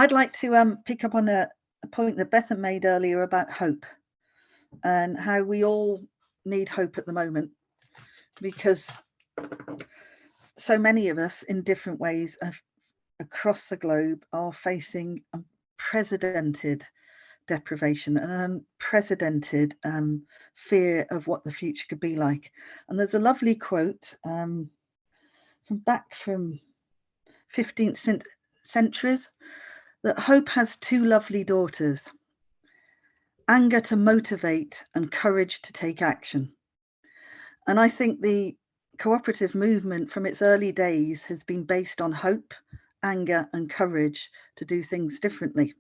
I'd like to pick up on a point that Bethan made earlier about hope and how we all need hope at the moment, because so many of us in different ways across the globe are facing unprecedented deprivation and unprecedented fear of what the future could be like. And there's a lovely quote from 15th centuries, that hope has two lovely daughters, anger to motivate and courage to take action. And I think the cooperative movement from its early days has been based on hope, anger and courage to do things differently.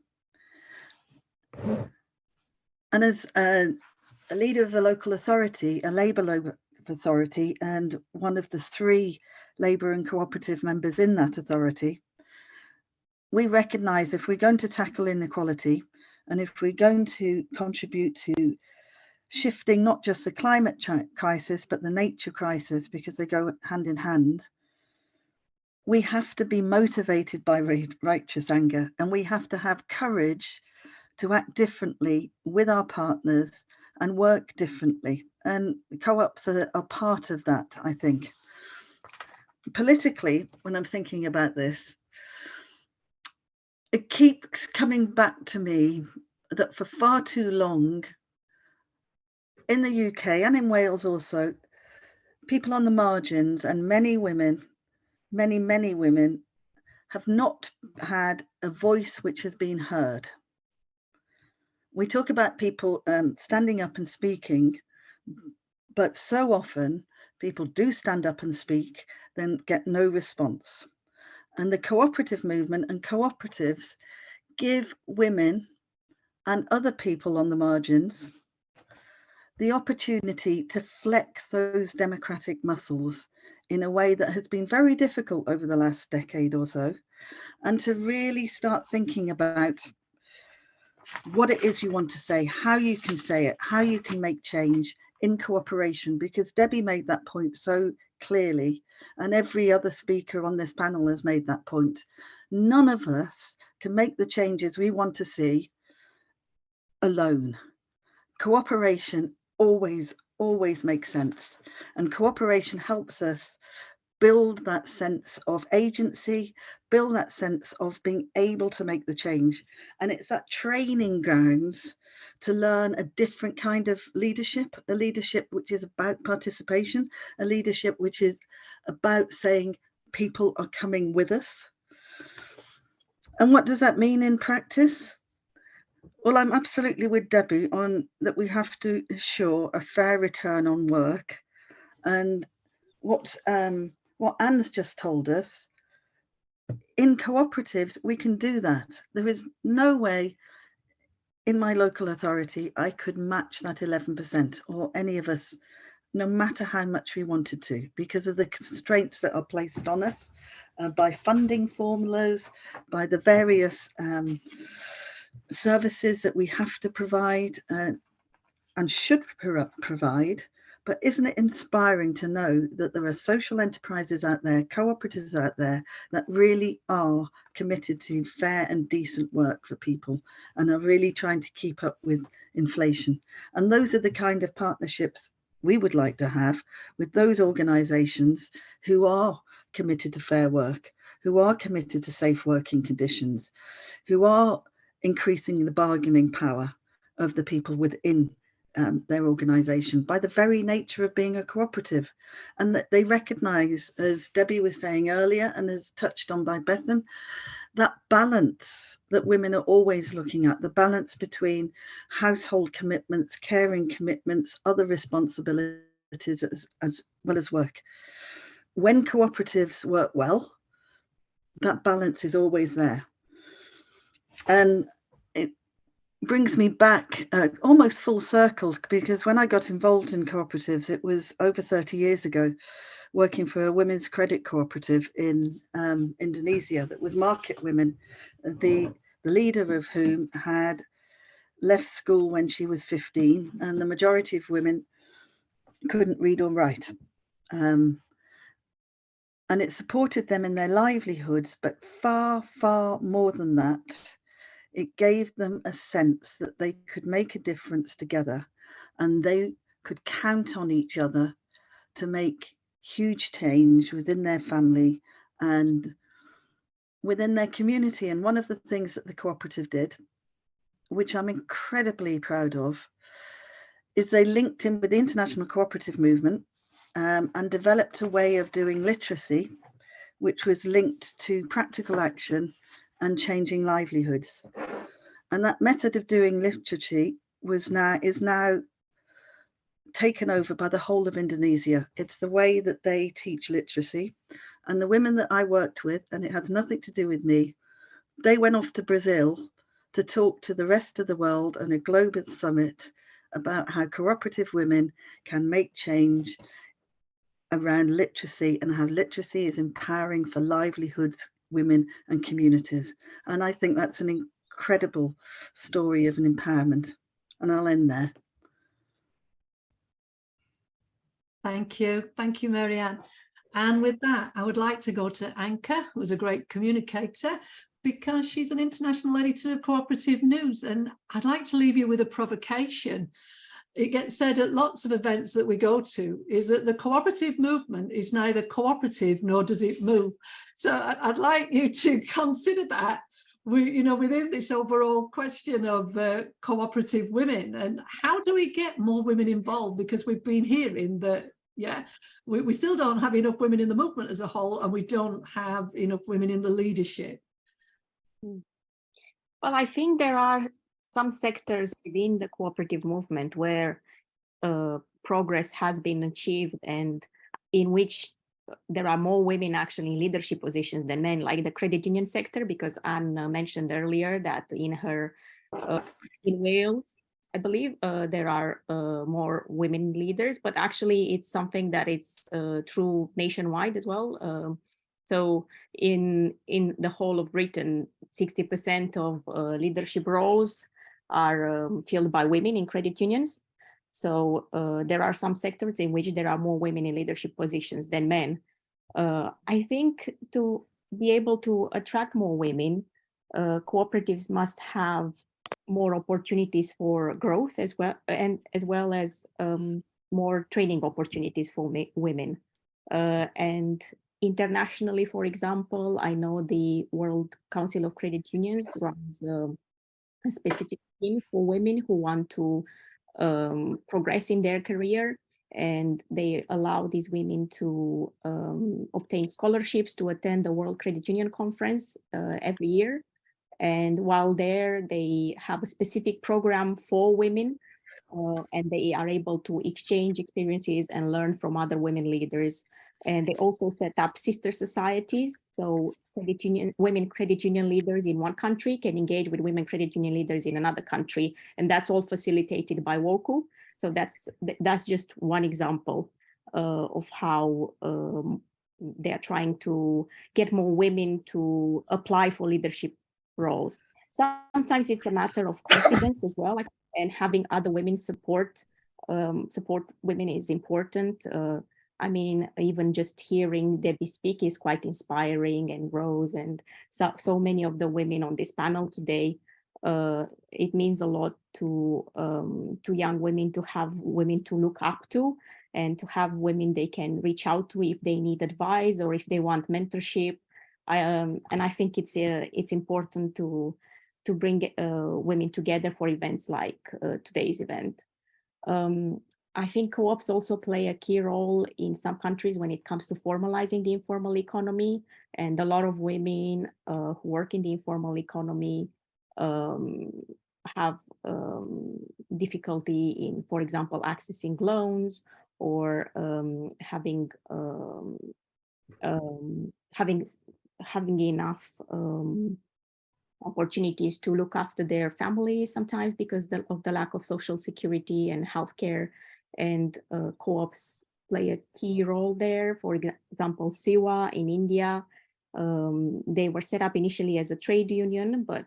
And as a leader of a local authority, a Labour local authority, and one of the 3 Labour and cooperative members in that authority, we recognise if we're going to tackle inequality and if we're going to contribute to shifting not just the climate crisis, but the nature crisis, because they go hand in hand, we have to be motivated by righteous anger, and we have to have courage to act differently with our partners and work differently. And co-ops are part of that, I think. Politically, when I'm thinking about this, it keeps coming back to me that for far too long, in the UK and in Wales also, people on the margins and many women, many women, have not had a voice which has been heard. We talk about people standing up and speaking, but so often people do stand up and speak, then get no response. And the cooperative movement and cooperatives give women and other people on the margins the opportunity to flex those democratic muscles in a way that has been very difficult over the last decade or so, and to really start thinking about what it is you want to say, how you can say it, how you can make change in cooperation, because Debbie made that point so clearly, and every other speaker on this panel has made that point. None of us can make the changes we want to see alone. Cooperation always makes sense, and cooperation helps us build that sense of agency, build that sense of being able to make the change. And it's that training grounds to learn a different kind of leadership, a leadership which is about participation, a leadership which is about saying people are coming with us. And what does that mean in practice? Well, I'm absolutely with Debbie on that we have to ensure a fair return on work. And what Anne's just told us, in cooperatives, we can do that. There is no way in my local authority I could match that 11%, or any of us, no matter how much we wanted to, because of the constraints that are placed on us by funding formulas, by the various services that we have to provide and should provide. But isn't it inspiring to know that there are social enterprises out there, cooperatives out there, that really are committed to fair and decent work for people and are really trying to keep up with inflation? And those are the kind of partnerships we would like to have with those organisations who are committed to fair work, who are committed to safe working conditions, who are increasing the bargaining power of the people within their organisation by the very nature of being a cooperative, and that they recognise, as Debbie was saying earlier and as touched on by Bethan, that balance that women are always looking at, the balance between household commitments, caring commitments, other responsibilities as well as work. When cooperatives work well, that balance is always there. And it brings me back almost full circle, because when I got involved in cooperatives, it was over 30 years ago, working for a women's credit cooperative in Indonesia that was market women, the leader of whom had left school when she was 15, and the majority of women couldn't read or write. And and it supported them in their livelihoods, but far, far more than that, it gave them a sense that they could make a difference together and they could count on each other to make huge change within their family and within their community. And one of the things that the cooperative did, which I'm incredibly proud of, is they linked in with the international cooperative movement and developed a way of doing literacy, which was linked to practical action and changing livelihoods. And that method of doing literacy is now taken over by the whole of Indonesia. It's the way that they teach literacy. And the women that I worked with, and it has nothing to do with me, they went off to Brazil to talk to the rest of the world on a global summit about how cooperative women can make change around literacy and how literacy is empowering for livelihoods, women and communities. And I think that's an incredible story of an empowerment. And I'll end there. Thank you, Marianne. And with that, I would like to go to Anka, who's a great communicator, because she's an international editor of Cooperative News. And I'd like to leave you with a provocation. It gets said at lots of events that we go to, is that the cooperative movement is neither cooperative nor does it move. So I'd like you to consider that within this overall question of cooperative women, and how do we get more women involved? Because we've been hearing that, we still don't have enough women in the movement as a whole, and we don't have enough women in the leadership. Well, I think there are some sectors within the cooperative movement where progress has been achieved and in which there are more women actually in leadership positions than men, like the credit union sector, because Anne mentioned earlier that in Wales, I believe there are more women leaders, but actually it's something that it's true nationwide as well. So in the whole of Britain, 60% of leadership roles are filled by women in credit unions. So there are some sectors in which there are more women in leadership positions than men. I think to be able to attract more women, cooperatives must have more opportunities for growth as well, and as well as more training opportunities for women. And internationally, for example, I know the World Council of Credit Unions runs a specific scheme for women who want to progress in their career, and they allow these women to obtain scholarships to attend the World Credit Union Conference every year. And while there, they have a specific program for women, and they are able to exchange experiences and learn from other women leaders. And they also set up sister societies. So women credit union leaders in one country can engage with women credit union leaders in another country. And that's all facilitated by WOCU. So that's just one example of how they're trying to get more women to apply for leadership roles. Sometimes it's a matter of confidence as well, and having other women support women is important. I mean, even just hearing Debbie speak is quite inspiring, and Rose and so many of the women on this panel today. It means a lot to young women to have women to look up to, and to have women they can reach out to if they need advice or if they want mentorship. And I think it's important to bring women together for events like today's event. I think co-ops also play a key role in some countries when it comes to formalizing the informal economy, and a lot of women who work in the informal economy have difficulty in, for example, accessing loans or having enough opportunities to look after their families sometimes because of the lack of social security and healthcare. And co-ops play a key role there. For example, Siwa in India, they were set up initially as a trade union, but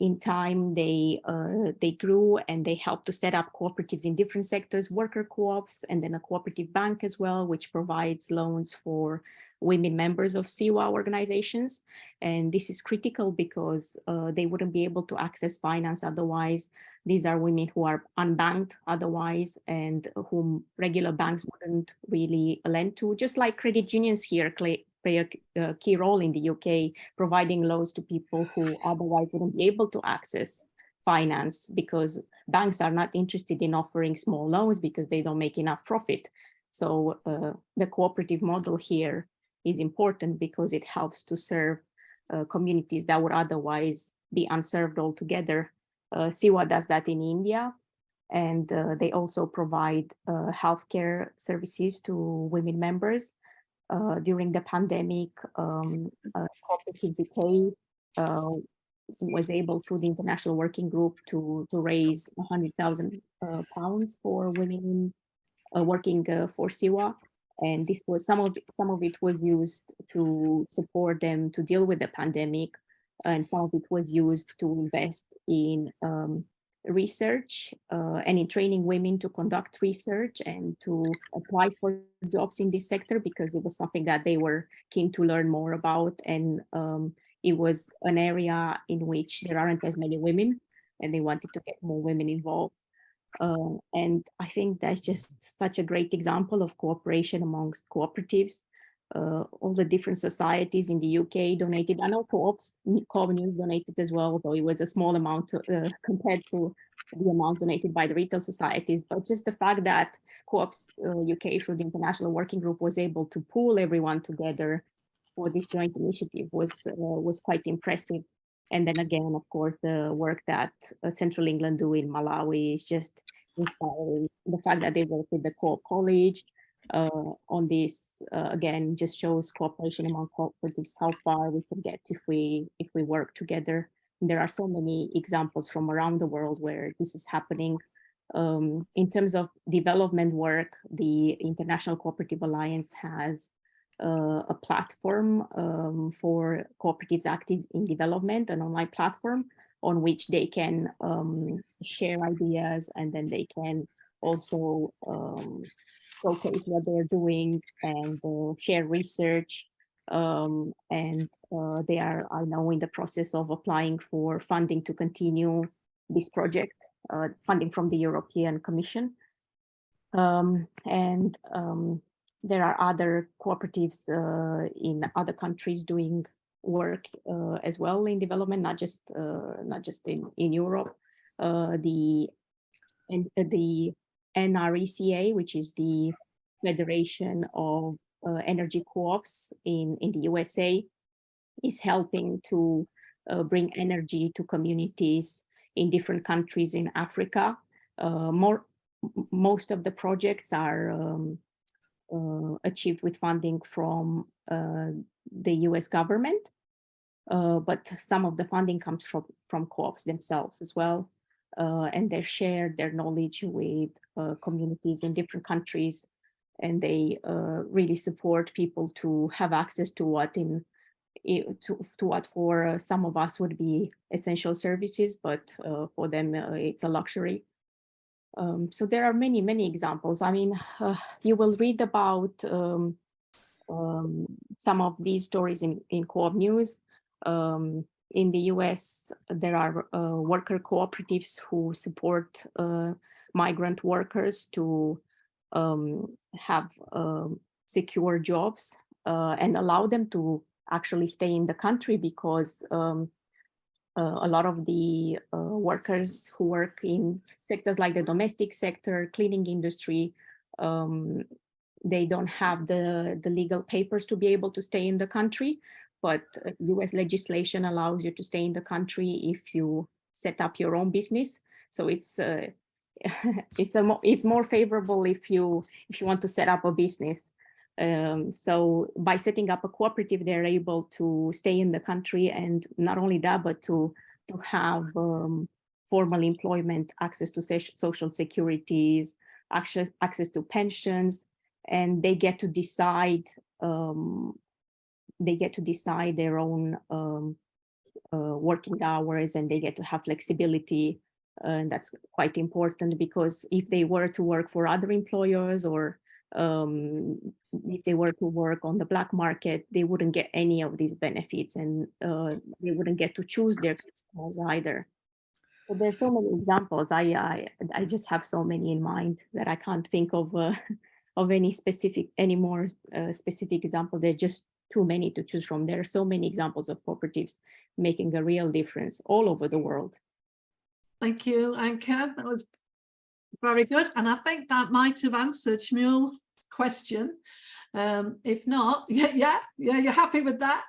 In time, they grew and they helped to set up cooperatives in different sectors, worker co-ops, and then a cooperative bank as well, which provides loans for women members of CIWA organizations. And this is critical because they wouldn't be able to access finance otherwise. These are women who are unbanked otherwise and whom regular banks wouldn't really lend to, just like credit unions here play a key role in the UK, providing loans to people who otherwise wouldn't be able to access finance because banks are not interested in offering small loans because they don't make enough profit. So the cooperative model here is important because it helps to serve communities that would otherwise be unserved altogether. CIWA does that in India, and they also provide healthcare services to women members. During the pandemic, Cooperatives UK was able, through the International Working Group, to raise £100,000 for women working for CIWA. And this was some of it was used to support them to deal with the pandemic, and some of it was used to invest in research and in training women to conduct research and to apply for jobs in this sector, because it was something that they were keen to learn more about. And it was an area in which there aren't as many women, and they wanted to get more women involved. And I think that's just such a great example of cooperation amongst cooperatives. All the different societies in the UK donated. I know Co-op News donated as well, though it was a small amount compared to the amounts donated by the retail societies. But just the fact that Co-ops UK, through the International Working Group, was able to pull everyone together for this joint initiative was quite impressive. And then again, of course, the work that Central England do in Malawi is just inspiring. The fact that they work with the Co-op College on this, again, just shows cooperation among cooperatives, how far we can get if we work together. And there are so many examples from around the world where this is happening. In terms of development work, the International Cooperative Alliance has a platform for cooperatives active in development, an online platform on which they can share ideas, and then they can also showcase what they're doing and share research. And they are, I know, in the process of applying for funding to continue this project, funding from the European Commission. There are other cooperatives in other countries doing work as well in development, not just in Europe. The NRECA, which is the Federation of Energy Co-ops in the USA, is helping to bring energy to communities in different countries in Africa. Most of the projects are achieved with funding from the US government, but some of the funding comes from co-ops themselves as well, and they share their knowledge with communities in different countries, and they really support people to have access to what for some of us would be essential services, but for them it's a luxury. So there are many, many examples. I mean, you will read about some of these stories in Co-op News. In the US, there are worker cooperatives who support migrant workers to have secure jobs and allow them to actually stay in the country, because a lot of the workers who work in sectors like the domestic sector, cleaning industry, they don't have the legal papers to be able to stay in the country, but US legislation allows you to stay in the country if you set up your own business. So it's more favorable if you want to set up a business. So by setting up a cooperative, they're able to stay in the country, and not only that, but to have formal employment, access to social securities, access to pensions, and they get to decide their own working hours, and they get to have flexibility. And that's quite important, because if they were to work for other employers, or if they were to work on the black market, they wouldn't get any of these benefits, and they wouldn't get to choose their customers either. So there's so many examples. I just have so many in mind that I can't think of any more specific example. There are just too many to choose from. There are so many examples of cooperatives making a real difference all over the world. Thank you, Anka. That was very good. And I think that might have answered Shmuel's question. If not, yeah, you're happy with that?